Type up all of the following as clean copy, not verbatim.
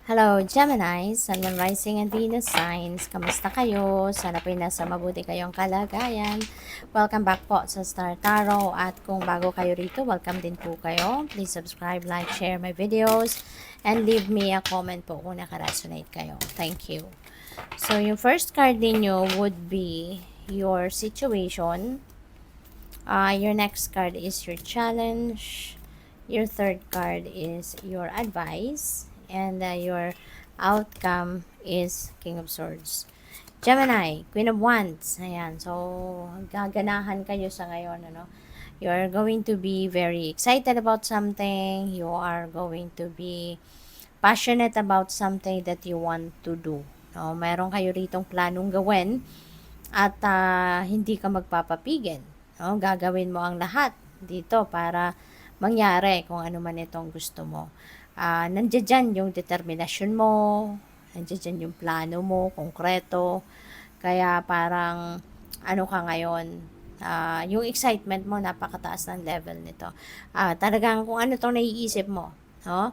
Hello, Gemini, Sun, Moon, Rising, and Venus signs. Kamusta kayo? Sana po nasa mabuti kayong kalagayan. Welcome back po sa Star Tarot. At kung bago kayo rito, welcome din po kayo. Please subscribe, like, share my videos, and leave me a comment po kung nakaresonate kayo. Thank you. So, yung first card ninyo would be your situation. Your next card is your challenge. Your third card is your advice. And your outcome is King of Swords. Gemini, Queen of Wands. Ayan. So, gaganahan kayo sa ngayon. You are going to be very excited about something. You are going to be passionate about something that you want to do. No, meron kayo ritong planong gawin at hindi ka magpapapigil. No? Gagawin mo ang lahat dito para mangyari kung ano man itong gusto mo. Nandiyan dyan yung determinasyon mo, nandiyan dyan yung plano mo, konkreto. Kaya parang ano ka ngayon, yung excitement mo, napakataas ng level nito. Talagang kung ano itong naiisip mo, no?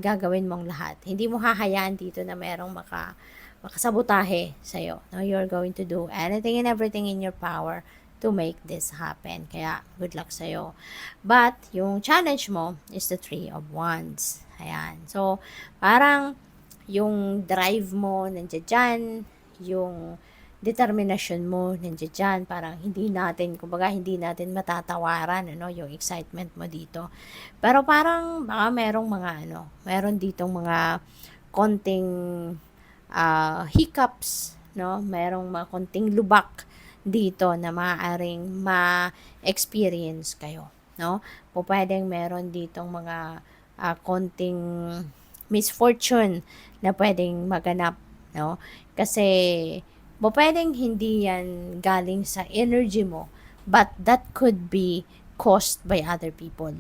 Gagawin mong lahat. Hindi mo hahayaan dito na merong makasabotahe sa'yo. No? You're going to do anything and everything in your power to make this happen. Kaya, good luck sa'yo. But, yung challenge mo is the Three of Wands. Ayan. So, parang, yung drive mo, nandiyan dyan. Yung determinasyon mo, nandiyan dyan. Parang, kumbaga, hindi natin matatawaran, yung excitement mo dito. Pero parang, baka meron ditong mga konting hiccups, merong mga konting lubak dito na maaaring ma-experience kayo, pwedeng meron ditong mga konting misfortune na pwedeng maganap, kasi pwedeng hindi yan galing sa energy mo, but that could be caused by other people,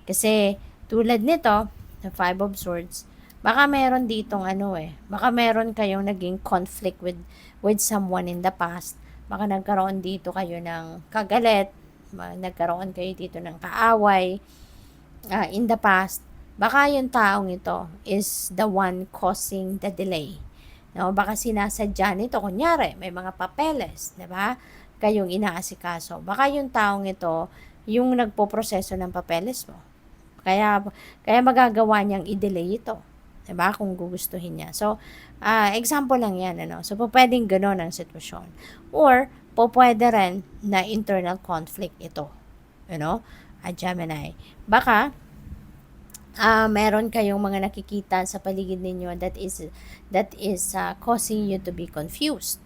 kasi tulad nito, the Five of Swords, baka meron ditong baka meron kayong naging conflict with someone in the past. Baka nagkaroon dito kayo ng kagalit, nagkaroon kayo dito ng kaaway in the past. Baka yung taong ito is the one causing the delay. Baka sinasadya nito, kunyari, may mga papeles, di ba? Kayong inaasikaso. Baka yung taong ito, yung nagpo-proseso ng papeles mo. Kaya magagawa niyang i-delay ito. Diba? Kung gugustuhin niya. So, example lang yan. So, pwedeng gano'n ang sitwasyon. Or, pwede rin na internal conflict ito. Gemini. Baka, meron kayong mga nakikita sa paligid ninyo that is causing you to be confused.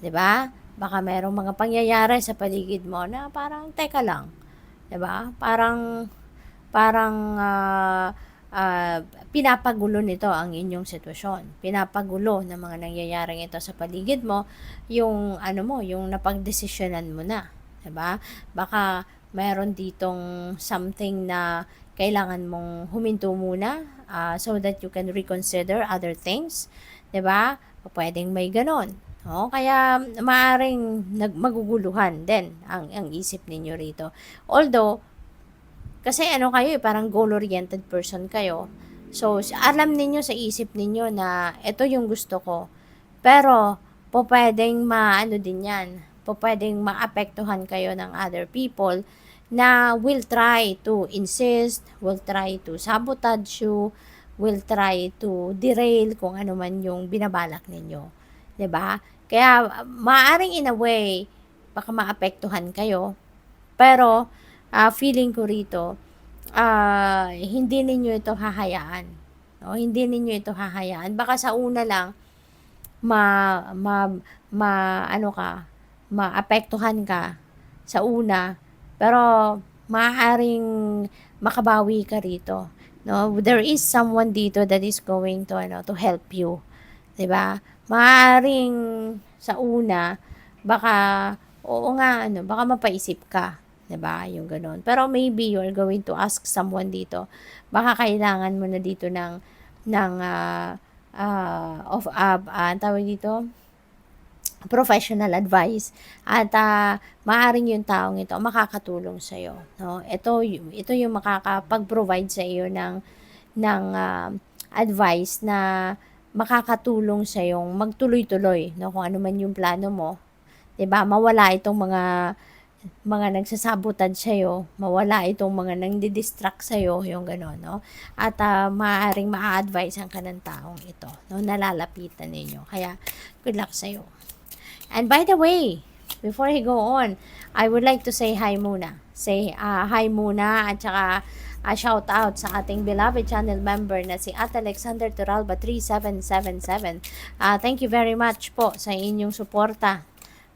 Diba? Baka merong mga pangyayari sa paligid mo na parang, teka lang. Diba? Parang, pinapagulo nito ang inyong sitwasyon. Pinapagulo ng mga nangyayaring ito sa paligid mo, yung yung napagdesisyonan mo na, 'di ba? Baka mayroon ditong something na kailangan mong huminto muna so that you can reconsider other things, 'di ba? Pwedeng may ganon. Kaya maaring maguguluhan din ang isip ninyo rito. Although kasi kayo, parang goal-oriented person kayo. So, alam ninyo sa isip ninyo na ito yung gusto ko. Pero, pwedeng din yan. Pwedeng maapektuhan kayo ng other people na will try to insist, will try to sabotage you, will try to derail kung ano man yung binabalak ninyo. 'Di ba? Kaya, maaring in a way, baka maapektuhan kayo. Pero, feeling ko rito, hindi ninyo ito hahayaan. Hindi ninyo ito hahayaan. Baka sa una lang, ma, ma, maapektuhan ka sa una, pero maaaring makabawi ka rito. There is someone dito that is going to help you. 'Di ba? Maaaring sa una, baka, oo nga, baka mapaisip ka. 'Di ba? Yung gano'n. Pero maybe you're going to ask someone dito. Baka kailangan mo na dito ng tawag dito, professional advice. At maaaring yung taong ito makakatulong sa iyo, Ito yung makakapag-provide sa iyo ng advice na makakatulong sa yung magtuloy-tuloy, no? Kung ano man yung plano mo, 'di ba? Mawala itong mga nagsasabotage sa'yo, mawala itong mga nangdi-distract sa'yo, yung gano'n, no? At maaaring maa-advisean ka ng taong ito, no? Nalalapitan ninyo. Kaya, good luck sa'yo. And by the way, before I go on, I would like to say hi muna. Say hi muna at saka shout out sa ating beloved channel member na si At Alexander Turalba 3777. Thank you very much po sa inyong suporta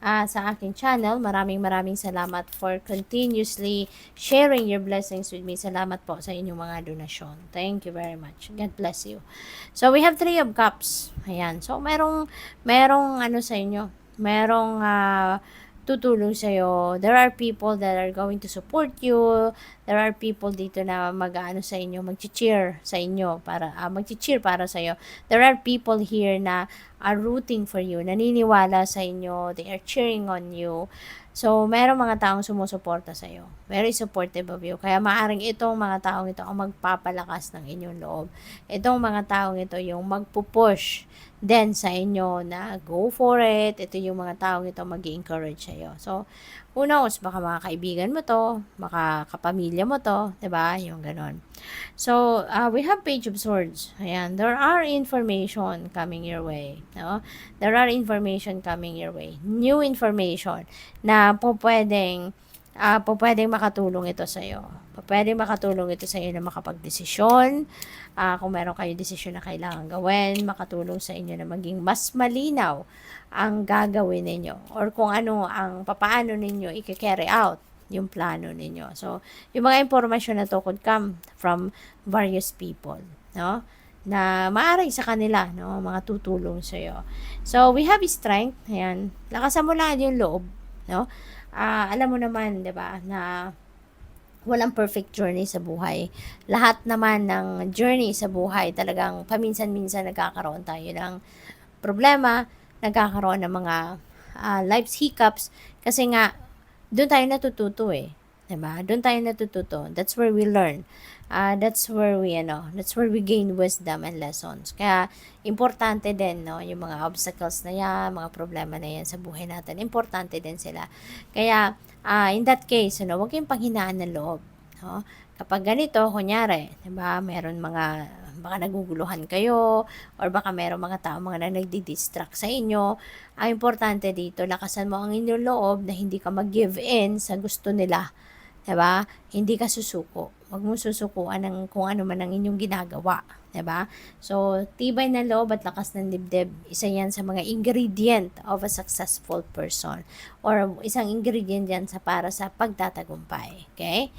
sa aking channel. Maraming salamat for continuously sharing your blessings with me. Salamat po sa inyong mga donasyon. Thank you very much. God bless you. So, we have 3 of cups. Ayan. So, merong ano sa inyo, merong tutulong sa'yo. There are people that are going to support you. There are people dito na mag-ano sa inyo, mag-cheer sa inyo para mag-cheer para sa iyo. There are people here na are rooting for you, naniniwala sa inyo, they are cheering on you. So, merong mga taong sumusuporta sa iyo. Very supportive of you. Kaya maaring itong mga taong ito ang magpapalakas ng inyong loob. Itong mga taong ito yung magpupush then sa inyo na go for it. Ito yung mga taong ito mag-encourage sa iyo. So, who knows, baka mga kaibigan mo to, baka kapamilya mo to, 'di ba? Yung ganon. So, we have Page of Swords. Ayan, there are information coming your way, no? There are information coming your way. New information na pwedeng makatulong ito sa iyo. Pwedeng makatulong ito sa iyo na makapagdesisyon. Kung meron kayo desisyon na kailangan gawin, makatulong sa inyo na maging mas malinaw ang gagawin ninyo or kung ano ang papaano ninyo i-carry out yung plano ninyo. So, yung mga impormasyon na to could come from various people, no? Na maaaring sa kanila, no? Mga tutulong sa iyo. So, we have strength. Ayan. Lakasan mo lang yung loob, no? Alam mo naman, 'di ba, na walang perfect journey sa buhay. Lahat naman ng journey sa buhay talagang paminsan-minsan nagkakaroon tayo ng problema, nagkakaroon ng mga life's hiccups kasi nga doon tayo natututo eh. 'Di ba? Doon tayo natututo. That's where we learn. That's where we gain wisdom and lessons. Kaya importante din, no, yung mga obstacles na yan, mga problema na yan sa buhay natin. Importante din sila. Kaya in that case, wag kayong panghinaan ng loob, no? Kapag ganito, kunyari, 'di ba, meron baka naguguluhan kayo or baka meron mga tao mga nagdi-distract sa inyo. Ang importante dito, lakasan mo ang inyong loob na hindi ka mag-give in sa gusto nila. 'Di ba? Hindi ka susuko. Huwag mo susukuan ng kung ano man ang inyong ginagawa, 'di ba? So, tibay ng loob at lakas ng dibdib, isa 'yan sa mga ingredient of a successful person or isang ingredient 'yan para sa pagtatagumpay, okay?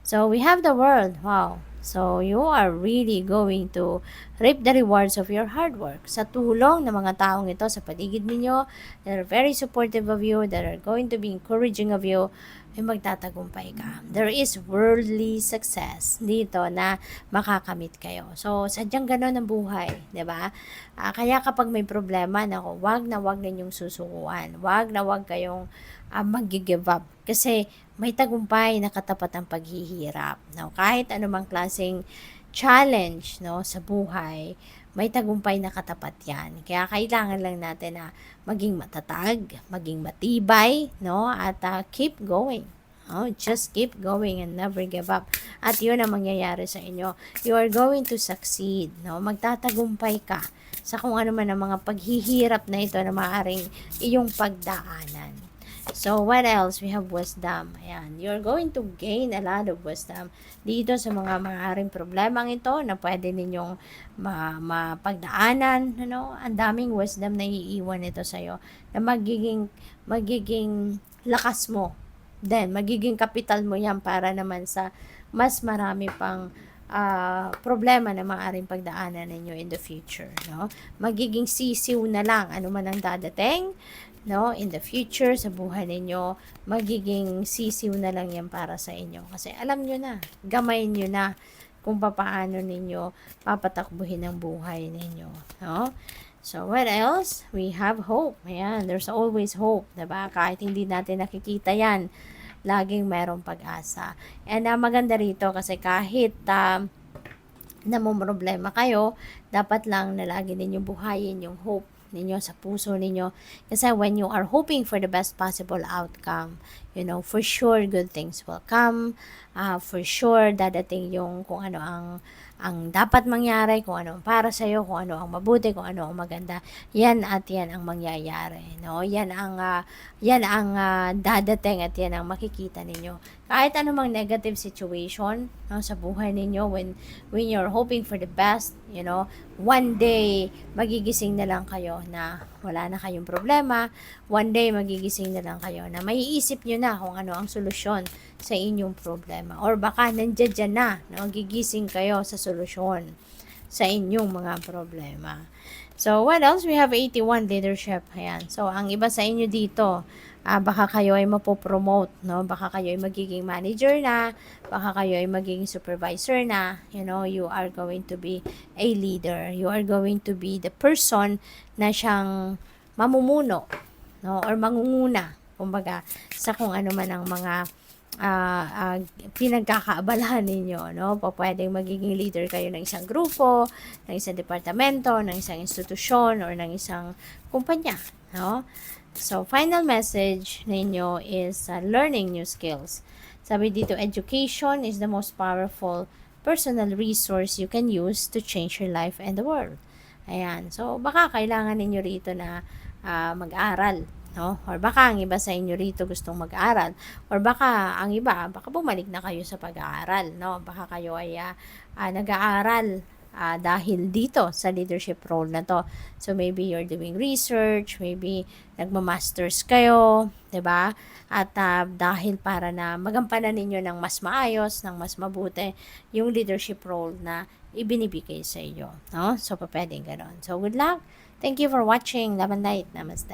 So, we have the world. Wow. So, you are really going to reap the rewards of your hard work. Sa tulong ng mga taong ito sa paligid ninyo, that are very supportive of you, that are going to be encouraging of you, ay magtatagumpay ka. There is worldly success dito na makakamit kayo. So, sadyang gano'n ang buhay, 'di ba? Kaya kapag may problema, nako, wag na wag ninyong susukuan. Wag na wag kayong mag-give up. Kasi may tagumpay na katapat ang paghihirap. No? Kahit anumang klaseng challenge, no, sa buhay, may tagumpay na katapat yan. Kaya kailangan lang natin na maging matatag, maging matibay, no, at keep going. Just keep going and never give up. At yun ang mangyayari sa inyo. You are going to succeed. No? Magtatagumpay ka sa kung ano man ang mga paghihirap na ito na maaaring iyong pagdaanan. So, what else? We have wisdom. Ayan. You're going to gain a lot of wisdom dito sa mga maaaring problemang ito na pwede ninyong mapagdaanan. Ang daming wisdom na iiwan ito sa'yo na magiging lakas mo. Then, magiging kapital mo yan para naman sa mas marami pang problema na maaaring pagdaanan ninyo in the future. No? Magiging sisiw na lang ano man ang dadating. No, in the future, sa buhay ninyo, magiging sisiw na lang yan para sa inyo. Kasi alam nyo na, gamay nyo na kung paano ninyo papatakbuhin ang buhay ninyo. No? So, what else? We have hope. Ayan, there's always hope. Diba? Kahit hindi natin nakikita yan, laging mayroong pag-asa. And maganda rito kasi kahit namomroblema kayo, dapat lang na lagi ninyong buhayin yung hope ninyo sa puso ninyo. Kasi when you are hoping for the best possible outcome, for sure good things will come. For sure dadating yung kung ano ang dapat mangyari, kung ano ang para sa'yo, kung ano ang mabuti, kung ano ang maganda. Yan at yan ang mangyayari. No? Yan ang dadating at yan ang makikita ninyo. Kahit anumang negative situation, no, sa buhay ninyo, when you're hoping for the best, one day magigising na lang kayo na wala na kayong problema. One day magigising na lang kayo na maiisip nyo na kung ano ang solusyon sa inyong problema. Or baka nandiyan na, gigising kayo sa solusyon sa inyong mga problema. So, what else? We have 81 leadership. Ayan. So, ang iba sa inyo dito, baka kayo ay mapopromote, no? Baka kayo ay magiging manager na, baka kayo ay magiging supervisor na, you are going to be a leader. You are going to be the person na siyang mamumuno, no? Or mangunguna, kumbaga, sa kung ano man ang mga pinagkakaabalahan ninyo, no? Pwedeng magiging leader kayo ng isang grupo, ng isang departamento, ng isang institusyon, or ng isang kumpanya, no? So, final message ninyo is learning new skills. Sabi dito, education is the most powerful personal resource you can use to change your life and the world. Ayan. So, baka kailangan ninyo rito na mag-aral, no? Or baka ang iba sa inyo rito gustong mag-aral, or baka ang iba, baka bumalik na kayo sa pag-aaral, no? Baka kayo ay nag-aaral dahil dito sa leadership role na to. So maybe you're doing research, maybe nagma-masters kayo, 'di ba? At dahil para na magampanan ninyo ng mas maayos, ng mas mabuti yung leadership role na ibinibigay sa inyo, no? So pwedeng ganoon. So good luck. Thank you for watching. Love and light. Namaste.